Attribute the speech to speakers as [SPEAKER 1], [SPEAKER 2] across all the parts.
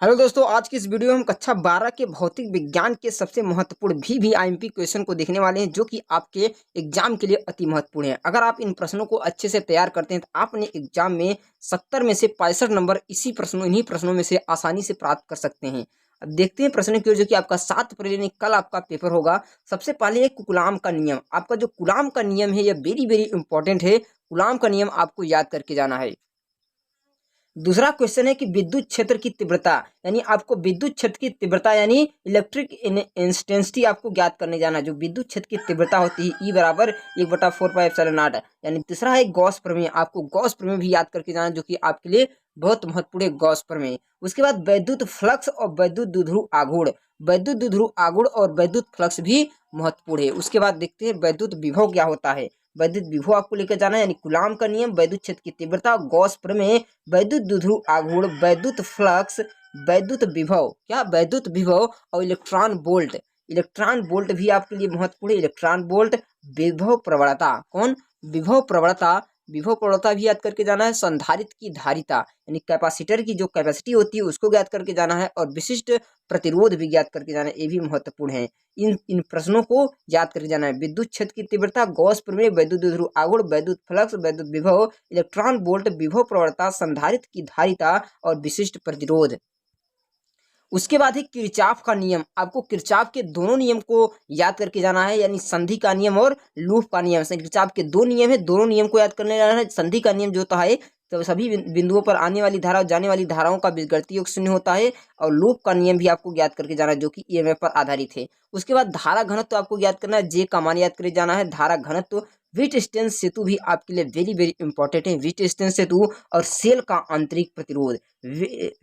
[SPEAKER 1] Hello दोस्तों, आज की इस वीडियो में हम कक्षा 12 के भौतिक विज्ञान के सबसे महत्वपूर्ण वीवीआईएमपी क्वेश्चन को देखने वाले हैं, जो कि आपके एग्जाम के लिए अति महत्वपूर्ण है। अगर आप इन प्रश्नों को अच्छे से तैयार करते हैं तो आप अपने एग्जाम में 70 में से 65 नंबर इन्हीं प्रश्नों में से आसानी से प्राप्त कर सकते हैं। अब देखते हैं प्रश्न की ओर, जो कि आपका 7 फरवरी यानी कल आपका पेपर होगा। सबसे पहले एक कुलाम का नियम, आपका जो कुलाम का नियम है यह वेरी वेरी इंपॉर्टेंट है। कुलाम का नियम आपको याद करके जाना है। दूसरा क्वेश्चन है कि विद्युत क्षेत्र की तीव्रता, यानी आपको विद्युत क्षेत्र की तीव्रता यानी इलेक्ट्रिक इंटेंसिटी आपको ज्ञात करने जाना है। जो विद्युत क्षेत्र की तीव्रता होती है E बराबर 1/4πε0। यानी तीसरा है गॉस प्रमेय, आपको गॉस प्रमेय भी याद करके जाना, जो कि आपके लिए बहुत महत्वपूर्ण है गॉस प्रमेय। उसके बाद वैद्युत फ्लक्स और वैद्युत द्विध्रुव आघूर्ण, वैद्युत द्विध्रुव आघूर्ण और वैद्युत फ्लक्स भी महत्वपूर्ण है। उसके बाद देखते हैं वैद्युत विभव क्या होता है। वैद्युत विभव आपको लेकर जाना है, यानी कूलाम का नियम, वैद्युत क्षेत्र की तीव्रता, गॉस प्रमेय, वैद्युत द्विध्रुव आघूर्ण, वैद्युत फ्लक्स, वैद्युत विभव, क्या वैद्युत विभव और इलेक्ट्रॉन बोल्ट। इलेक्ट्रॉन बोल्ट भी आपके लिए महत्वपूर्ण है। इलेक्ट्रॉन बोल्ट, विभव प्रवणता, कौन, विभव प्रवणता, विभव प्रवणता भी याद करके जाना है। संधारित्र की धारिता यानी कैपेसिटर की जो कैपेसिटी होती है उसको याद करके जाना है, और विशिष्ट प्रतिरोध भी याद करके जाना है, ये भी महत्वपूर्ण है। इन प्रश्नों को याद करके जाना है। विद्युत क्षेत्र की तीव्रता, गॉस प्रमेय, वैद्युत द्विध्रुव आघूर्ण, वैद्युत फ्लक्स, वैद्युत विभव, इलेक्ट्रॉन बोल्ट, विभव प्रवणता, संधारित्र की धारिता और विशिष्ट प्रतिरोध। उसके बाद है किरचॉफ का नियम, आपको किरचॉफ के दोनों नियम को याद करके जाना है, यानी संधि का नियम और लूप का नियम। किरचॉफ के दो नियम है, दोनों नियम को याद करने जाना है। संधि का नियम जो होता है तो सभी बिंदुओं पर आने वाली धारा और जाने वाली धाराओं का बीजगणितीय योग शून्य होता है, और लूप का नियम भी आपको याद करके जाना है, जो कि ईएमएफ पर आधारित है। उसके बाद धारा घनत्व आपको याद करना है, जे का मान याद करके जाना है। धारा घनत्व, व्हिटस्टोन सेतु भी आपके लिए वेरी वेरी इंपॉर्टेंट है। व्हिटस्टोन सेतु और सेल का आंतरिक प्रतिरोध,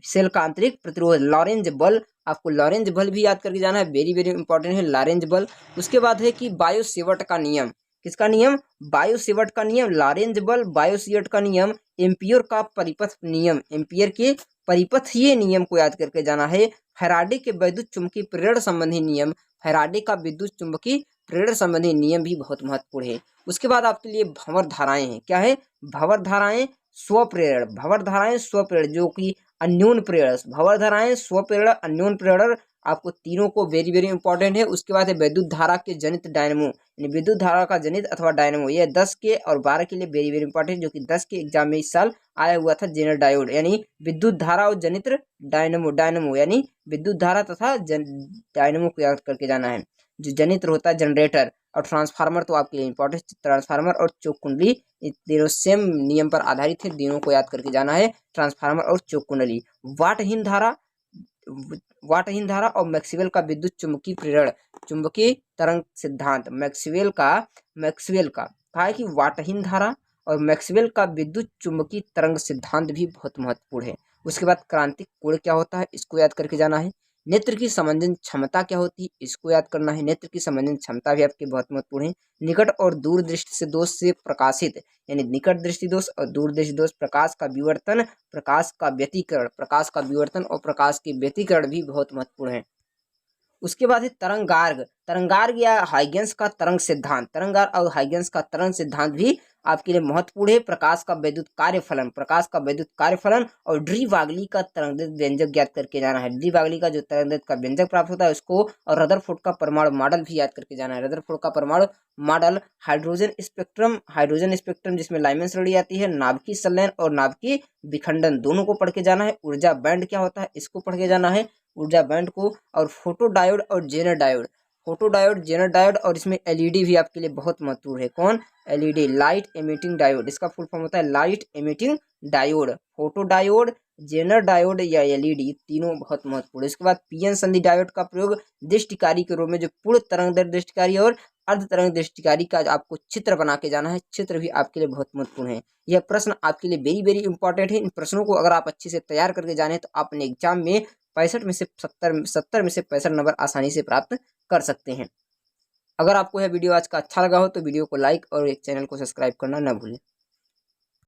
[SPEAKER 1] सेल का आंतरिक प्रतिरोध, लॉरेंज बल, आपको लॉरेंज बल भी याद करके जाना है, वेरी वेरी इंपॉर्टेंट है लॉरेंज बल। उसके बाद है कि बायो सेवर्ट का नियम, किसका नियम, बायो सेवर्ट का नियम, लॉरेंज बल, बायो सेवर्ट का नियम, एम्पियर का परिपथ नियम, एम्पियर के परिपथीय नियम को याद करके जाना है। फैराडे के विद्युत चुंबकीय प्रेरण संबंधी नियम, फैराडे का विद्युत चुंबकीय प्रेरण संबंधी नियम भी बहुत महत्वपूर्ण है। उसके बाद आपके लिए भंवर धाराएं हैं, क्या है, भंवर धाराएं, स्वप्रेरण, भंवर धाराएं स्वप्रेरण, जो कि अन्योन प्रेरण, भंवर धाराएं स्वप्रेरण, अन्योन प्रेरण, आपको तीनों को वेरी वेरी इंपॉर्टेंट है। उसके बाद है विद्युत धारा के जनित डायनमो, यानी विद्युत धारा का जनित अथवा डायनमो, ये 10 के और 12 के लिए वेरी वेरी इंपॉर्टेंट, जो कि 10 के एग्जाम में इस साल आया हुआ था। जेनर डायोड, यानी विद्युत धारा और जनित डायनमो, डायनमो यानी विद्युत धारा तथा डायनमो को याद करके जाना है। जो जनित्र होता है जनरेटर, और ट्रांसफार्मर तो आपके लिए इंपॉर्टेंट, ट्रांसफार्मर और चौक कुंडली तीनों सेम नियम पर आधारित है, तीनों को याद करके जाना है, ट्रांसफार्मर और चौक कुंडली। वाटहीन धारा, वाटहीन धारा और मैक्सवेल का विद्युत चुंबकीय प्रेरण, चुंबकीय तरंग सिद्धांत, मैक्सवेल का कहा है कि वाटहीन धारा और मैक्सवेल का विद्युत चुंबकीय तरंग सिद्धांत भी बहुत महत्वपूर्ण है। उसके बाद क्रांतिक कोण क्या होता है, इसको याद करके जाना है। नेत्र की संवेदन क्षमता क्या होती है, इसको याद करना है। नेत्र की संवेदन क्षमता भी आपकी बहुत महत्वपूर्ण है। निकट और दूर दृष्टि से दोष से प्रकाशित, यानी निकट दृष्टि दोष और दूर दृष्टि दोष, प्रकाश का विवर्तन, प्रकाश का व्यतिकरण, प्रकाश का विवर्तन और प्रकाश के व्यतिकरण भी बहुत महत्वपूर्ण है। उसके बाद है तरंगार्ग, तरंगार्ग या हाइगेंस का तरंग सिद्धांत, तरंगार्ग और हाइगेंस का तरंग सिद्धांत भी आपके लिए महत्वपूर्ण है। प्रकाश का विद्युत कार्यफलन, प्रकाश का विद्युत कार्यफलन और डी ब्रोगली का तरंगदैर्घ्य व्यंजक ज्ञात करके जाना है। डी ब्रोगली का जो तरंगदैर्घ्य का व्यंजक प्राप्त होता है उसको, और रदरफोर्ड का परमाणु मॉडल भी याद करके जाना है। रदरफोर्ड का परमाणु model, hydrogen spectrum, hydrogen spectrum जिसमें लाइमेंस श्रेणी आती है, नाभिकीय संलयन और नाभिकीय विखंडन दोनों को पढ़ के जाना है। ऊर्जा बैंड क्या होता है, इसको पढ़ के जाना है, ऊर्जा बैंड को। और फोटो डायोड और zener diode, photo diode, zener diode, और इसमें एलईडी भी आपके लिए बहुत महत्वपूर्ण है। कौन, एलईडी, लाइट एमिटिंग डायोड, इसका फुल फॉर्म होता है light emitting diode. Photo diode, zener diode या एलईडी तीनों बहुत महत्वपूर्ण है। इसके बाद पीएन संधि डायोड का प्रयोग दृष्टिकारी के रूप में, जो पूर्ण तरंगदैर्घ्य दृष्टिकारी और अर्ध तरंग दृष्टिकारी का आपको चित्र बना के जाना है, चित्र भी आपके लिए बहुत महत्वपूर्ण है। यह प्रश्न आपके लिए वेरी वेरी इंपॉर्टेंट है। इन प्रश्नों को अगर आप अच्छे से तैयार करके जाने तो आप अपने एग्जाम में 65 में से 70 में से 65 नंबर आसानी से प्राप्त कर सकते हैं। अगर आपको यह वीडियो आज का अच्छा लगा हो तो वीडियो को लाइक और एक चैनल को सब्सक्राइब करना न भूलें।